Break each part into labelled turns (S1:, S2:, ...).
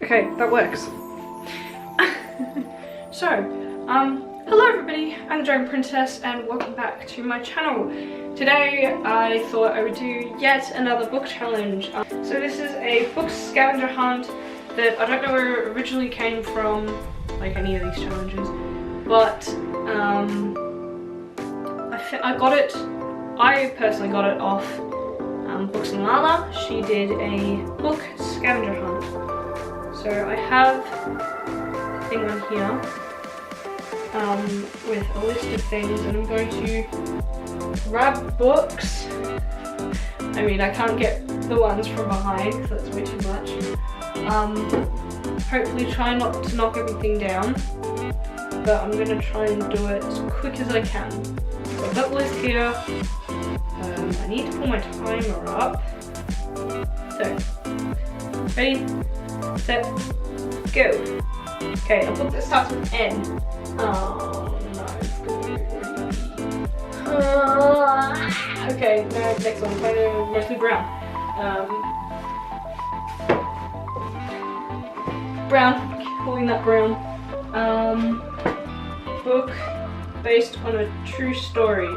S1: Okay, that works. So, hello everybody, I'm the Dragon Princess and welcome back to my channel. Today I thought I would do yet another book challenge. So this is a book scavenger hunt that I don't know where it originally came from, like any of these challenges, but I personally got it off Books and Lala. She did a book scavenger hunt. So I have a thing on here with a list of things, and I'm going to grab books. I mean, I can't get the ones from behind because that's way too much. Hopefully try not to knock everything down, but I'm going to try and do it as quick as I can. So I've got the list here. I need to pull my timer up. So, ready, set, go. Okay, a book that starts with N. Oh no. Okay, next one. Mostly brown. Brown. Calling that brown. Book based on a true story.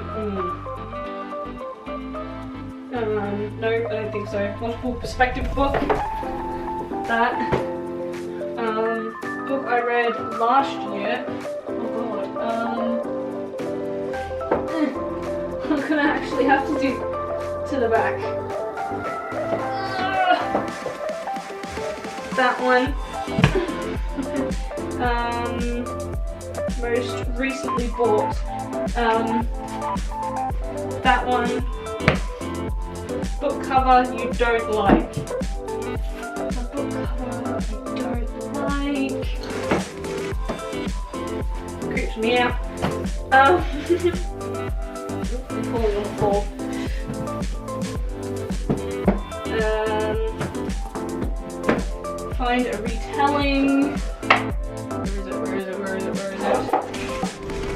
S1: No, I don't think so. Multiple perspective book. That. Book I read last year. Oh god. I'm gonna actually have to do to the back. That one. Most recently bought. That one. Book cover you don't like. A book cover you don't like. Creeps me out. I'm falling on the floor. Find a retelling.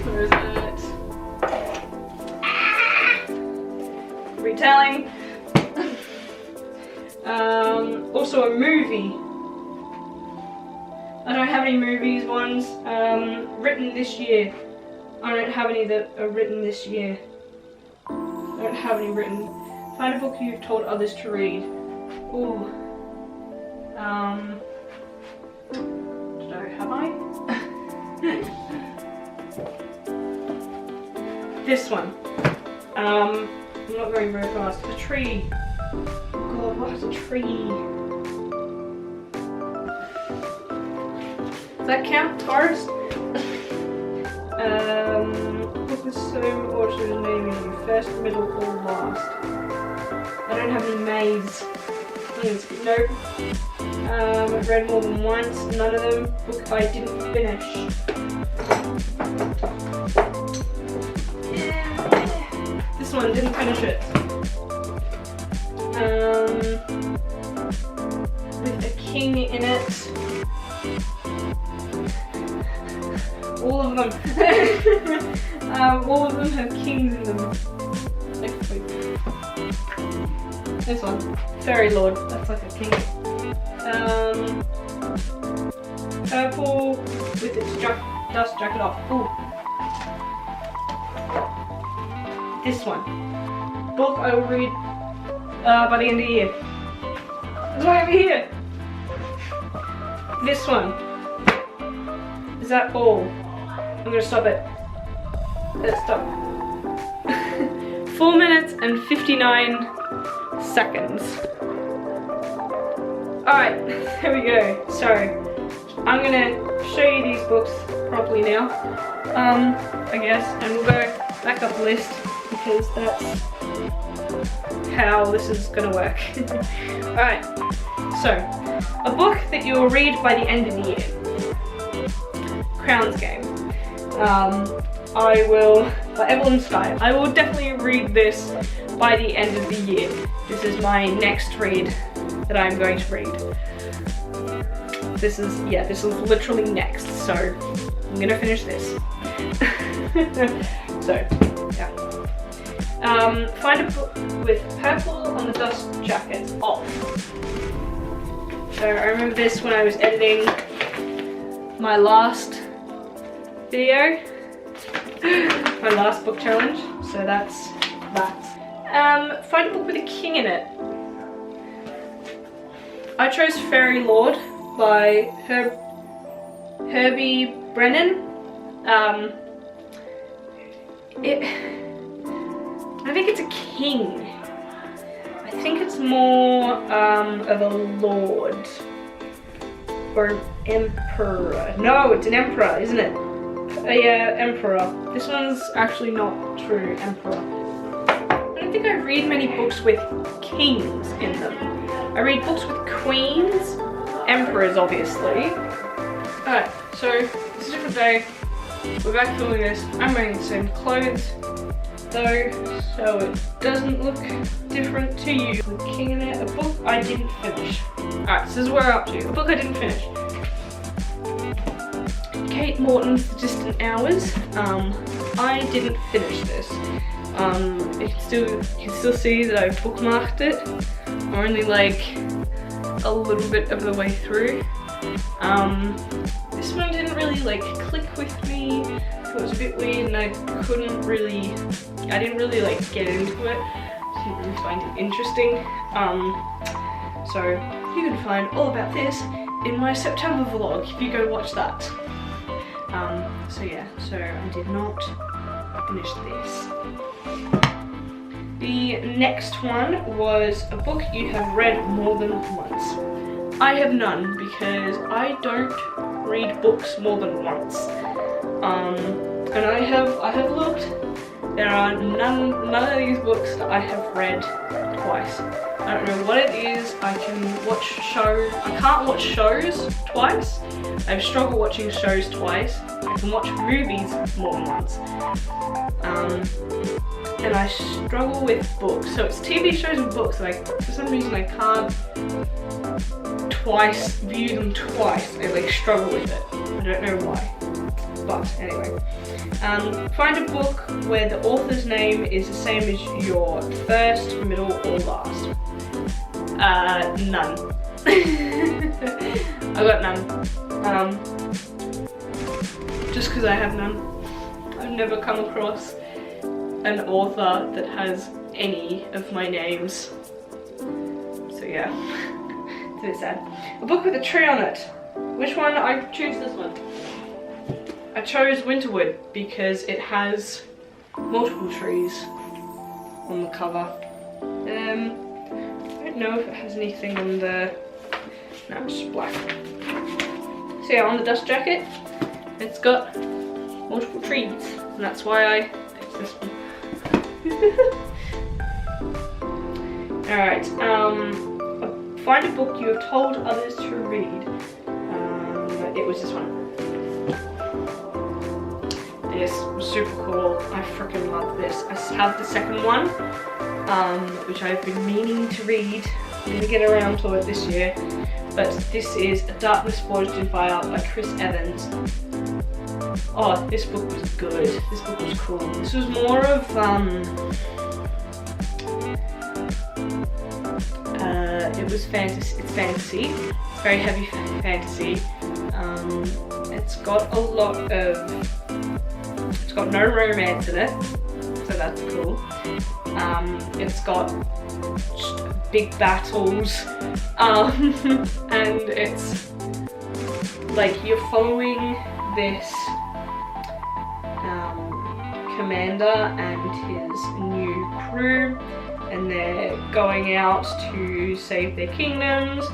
S1: Where is it? Retelling. Also a movie. I don't have any movies ones written this year. I don't have any that are written this year. I don't have any written. Find a book you've told others to read. Ooh. Have I? This one. I'm not going very fast. A tree. God, what is a tree? Does that count? Forest? Book with so many authors naming you. First, middle, or last. I don't have any maids. Nope. I've read more than once. None of them. Book I didn't finish. This one, didn't finish it. With a king in it. All of them. All of them have kings in them. This one, Fairy Lord. That's like a king. Purple with its dust jacket off. Ooh. This one. Book I will read by the end of the year. It's right over here. This one. Is that all? I'm gonna stop it. Let's stop. 4 minutes and 59 seconds. Alright, there we go. So, I'm gonna show you these books properly now. I guess, and we'll go back up the list because that's how this is gonna work. Alright, so, a book that you will read by the end of the year. Crown's Game. I will, by Evelyn Sky, I will definitely read this by the end of the year. This is my next read that I'm going to read. This is literally next, so I'm gonna finish this. So, yeah. Find a book with purple on the dust jacket off. So I remember this when I was editing my last video, my last book challenge. So that's that. Find a book with a king in it. I chose Fairy Lord by Herbie Brennan. I think it's a king. I think it's more of a lord or an emperor. No, it's an emperor, isn't it? Yeah, emperor. This one's actually not true, emperor. I don't think I read many books with kings in them. I read books with queens, emperors obviously. Alright, so it's a different day. We're back filming this. I'm wearing the same clothes though, so it doesn't look different to you. The king in it, a book I didn't finish. Alright, so this is where we're up to. A book I didn't finish. Kate Morton's The Distant Hours. I didn't finish this. You can still see that I've bookmarked it. I'm only like a little bit of the way through. This one didn't really like click with me. It was a bit weird and I didn't really like get into it. Didn't really find it interesting. So you can find all about this in my September vlog if you go watch that. So yeah, so I did not finish this. The next one was a book you have read more than once. I have none because I don't read books more than once. And I have looked. There are none of these books that I have read twice. I don't know what it is. I can watch shows. I can't watch shows twice. I've struggled watching shows twice. I can watch movies more than once. And I struggle with books. So it's TV shows and books. Like for some reason I can't view them twice. I like struggle with it. I don't know why. But anyway, find a book where the author's name is the same as your first, middle, or last. None. I got none. Just because I have none. I've never come across an author that has any of my names. So yeah, it's a bit sad. A book with a tree on it. Which one? I choose this one. I chose Winterwood because it has multiple trees on the cover. I don't know if it has anything on the... No, it's just black. So yeah, on the dust jacket, it's got multiple trees, and that's why I picked this one. Alright, find a book you have told others to read. It was this one. This was super cool. I freaking love this. I have the second one, which I've been meaning to read. I'm gonna get around to it this year. But this is A Darkness Forged in Fire by Chris Evans. Oh, this book was good. This book was cool. This was more of it was fantasy. It's fantasy. It's very heavy fantasy. It's got a lot of. It's got no romance in it, so that's cool. It's got just big battles, and it's like you're following this commander and his new crew, and they're going out to save their kingdoms.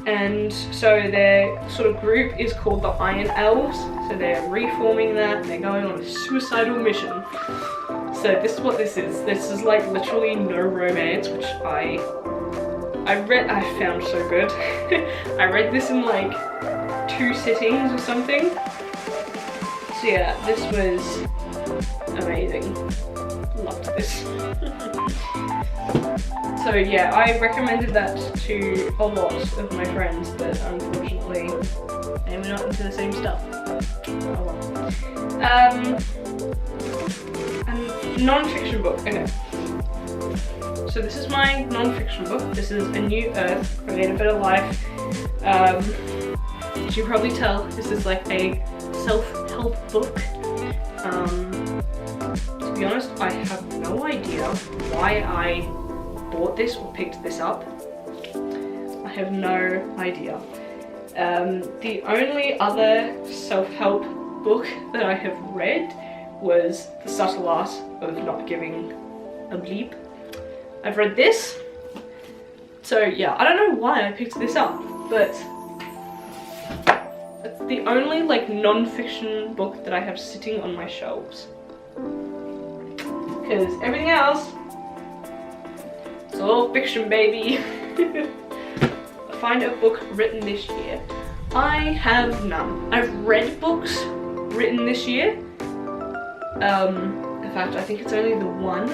S1: And so their sort of group is called the Iron Elves. So they're reforming that. They're going on a suicidal mission. So this is what this is. This is like literally no romance, which I found so good. I read this in like 2 sittings or something. So yeah, this was amazing. Loved this. So yeah, I recommended that to a lot of my friends, but unfortunately they were not into the same stuff. Oh well. A non-fiction book, okay. So this is my non-fiction book. This is A New Earth, Create a Better Life. As you probably tell, this is like a self-help book. To be honest, I have no idea why I bought this or picked this up. I have no idea. The only other self-help book that I have read was The Subtle Art of Not Giving a Bleep. I've read this. So yeah, I don't know why I picked this up, but it's the only like non-fiction book that I have sitting on my shelves. Because everything else, it's all fiction, baby. Find a book written this year. I have none. I've read books written this year. In fact, I think it's only the one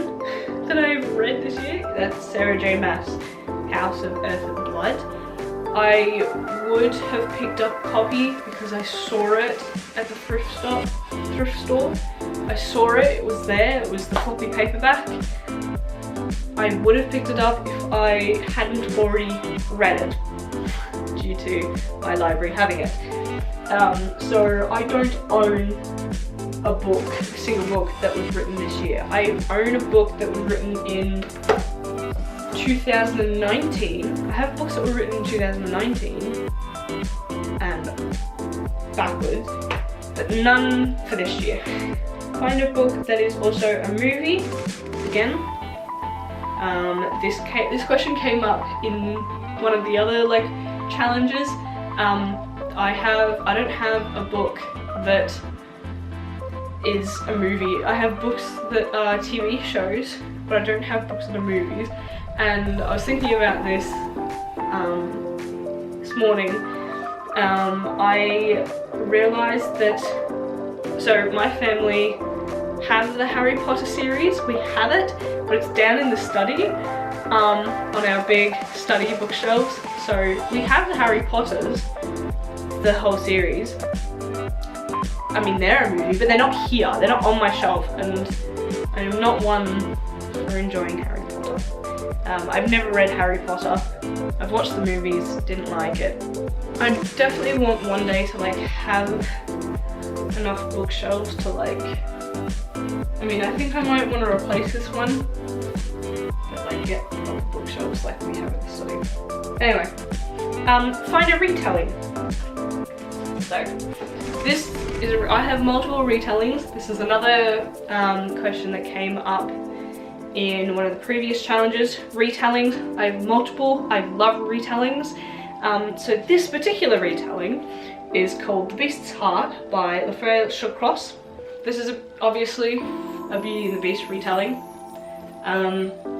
S1: that I've read this year. That's Sarah J. Maas' House of Earth and Blood. I would have picked up a copy because I saw it at the thrift store. I saw it, it was there, it was the floppy paperback. I would have picked it up if I hadn't already read it, due to my library having it. So I don't own a single book that was written this year. I own a book that was written in 2019. I have books that were written in 2019 and backwards, but none for this year. Find a book that is also a movie. Again, this question came up in one of the other like challenges. I don't have a book that is a movie. I have books that are TV shows, but I don't have books that are movies. And I was thinking about this this morning. I realized that, so my family has the Harry Potter series. We have it, but it's down in the study on our big study bookshelves. So we have the Harry Potters, the whole series. I mean, they're a movie, but they're not here. They're not on my shelf, and I'm not one for enjoying Harry Potter. I've never read Harry Potter. I've watched the movies, didn't like it. I definitely want one day to like have enough bookshelves to like, I mean, I think I might want to replace this one, but like get proper bookshelves like we have at the study. Anyway, find a retelling. So this is, I have multiple retellings. This is another question that came up in one of the previous challenges. Retellings, I have multiple. I love retellings. So this particular retelling is called The Beast's Heart by Lofi. This is obviously a Beauty and the Beast retelling.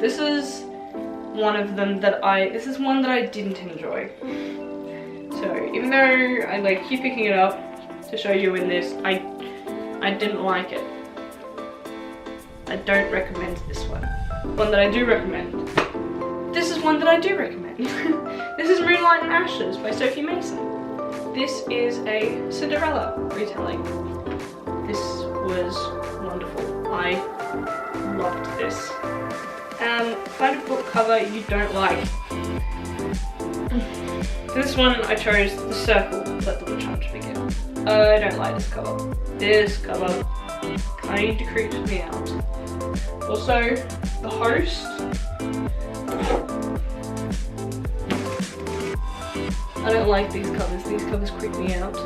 S1: This is one of them that this is one that I didn't enjoy. So even though I like keep picking it up to show you in this, I didn't like it. I don't recommend this one. One that I do recommend. This is one that I do recommend. This is Moonlight and Ashes by Sophie Mason. This is a Cinderella retelling. This was wonderful. I loved this. Find a book cover you don't like. For this one I chose The Circle, Let the Witch Hunt Begin. I don't like this cover. This cover kind of creeps me out. Also, the host. I don't like these covers creep me out.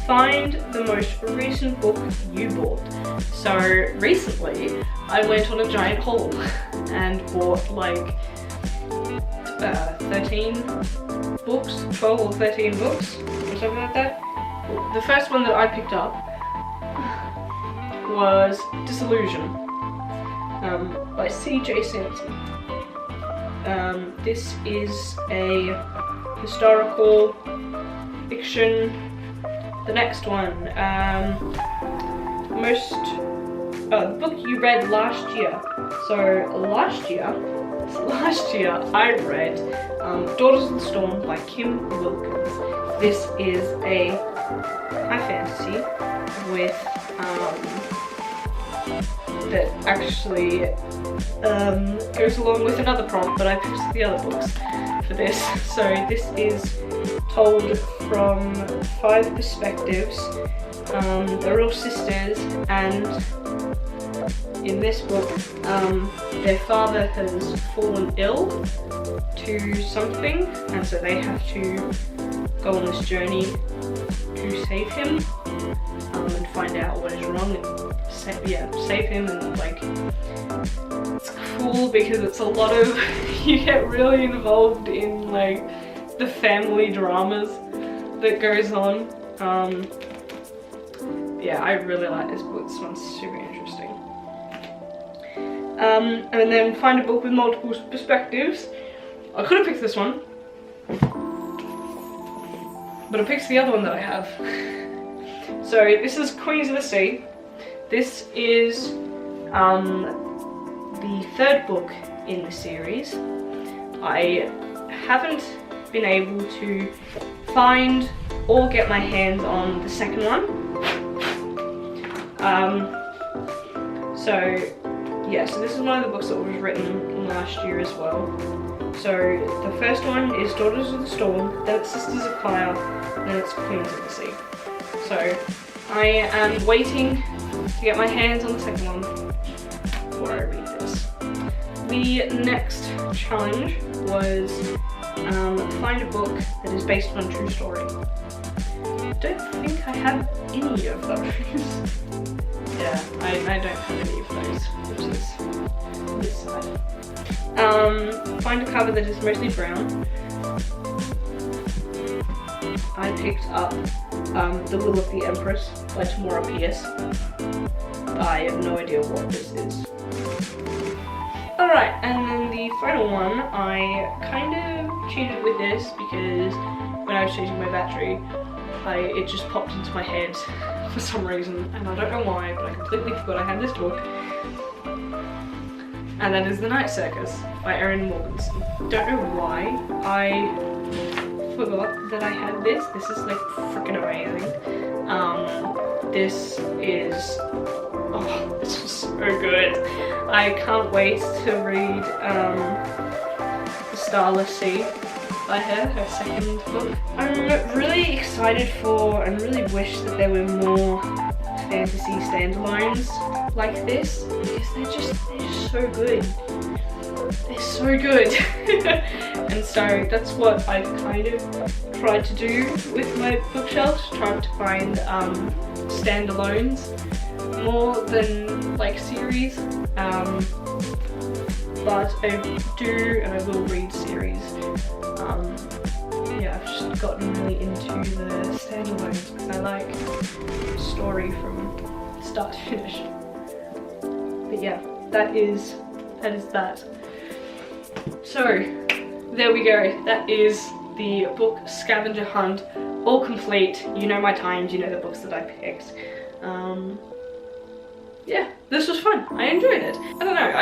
S1: Find the most recent book you bought. So recently, I went on a giant haul and bought like 13 books, 12 or 13 books, or something like that. The first one that I picked up was Disillusion by C.J. Sansom. This is a historical fiction. The next one, the book you read last year. So last year I read Daughters of the Storm by Kim Wilkins. This is a high fantasy with that actually goes along with another prompt, but I picked the other books for this. So this is told from 5 perspectives. They're all sisters, and in this book their father has fallen ill to something, and so they have to go on this journey to save him and find out what is wrong and save him. And like, it's cool because it's a lot of you get really involved in like the family dramas that goes on. Yeah, I really like this book. This one's super interesting. And then find a book with multiple perspectives. I could have picked this one, but I picked the other one that I have. So this is Queens of the Sea. This is the 3rd book in the series. I haven't been able to find or get my hands on the 2nd one. So this is one of the books that was written last year as well. So the first one is Daughters of the Storm, then it's Sisters of Fire, and then it's Queens of the Sea. So I am waiting to get my hands on the 2nd one before I read this. The next challenge was find a book that is based on a true story. I don't think I have any of those. Yeah, I don't have any of those, which is a bit sad. Find a cover that is mostly brown. I picked up The Will of the Empress by Tamora Pierce. I have no idea what this is. Alright, and then the final one, I kind of cheated with this because when I was changing my battery, it just popped into my head for some reason, and I don't know why, but I completely forgot I had this book. And that is The Night Circus by Erin Morganson. Don't know why I forgot that I had this. This is like freaking amazing. This is, oh, this is so good. I can't wait to read The Starless Sea by her 2nd book. I'm really excited for and really wish that there were more fantasy standalones like this, because they're just so good. They're so good. And so that's what I've kind of tried to do with my bookshelves, tried to find standalones more than like series. But I do and I will read series. Yeah, I've just gotten really into the standalones because I like the story from start to finish. But yeah, that is that. So there we go. That is the book Scavenger Hunt, all complete. You know my times, you know the books that I picked. Yeah, this was fun. I enjoyed it. I don't know,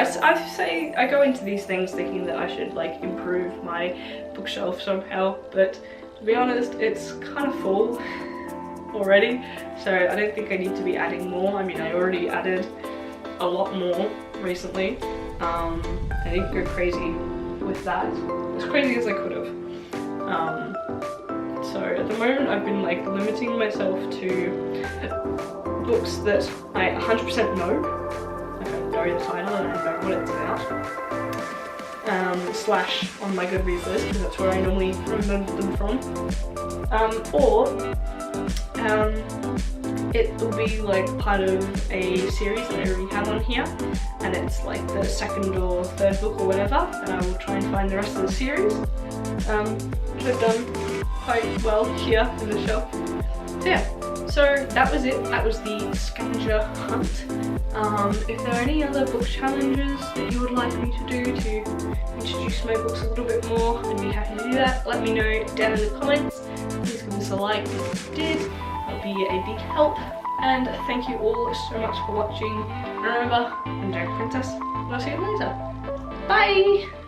S1: I go into these things thinking that I should like improve my bookshelf somehow, but to be honest, it's kind of full already, so I don't think I need to be adding more. I mean, I already added a lot more recently. I didn't go crazy with that, as crazy as I could have. So at the moment I've been like limiting myself to books that I 100% know. Like I know the title and I know what it's about. Slash on my Goodreads list, because that's where I normally remember them from. It will be like part of a series that I already have on here, and it's like the 2nd or 3rd book or whatever, and I will try and find the rest of the series, which I've done quite well here in the shelf. So yeah, so that was it. That was the Scavenger Hunt. If there are any other book challenges that you would like me to do to introduce my books a little bit more, I'd be happy to do that. Let me know down in the comments. Please give us a like if you did. That'll be a big help. And thank you all so much for watching. Remember, I'm Jack Princess, and I'll see you later. Bye!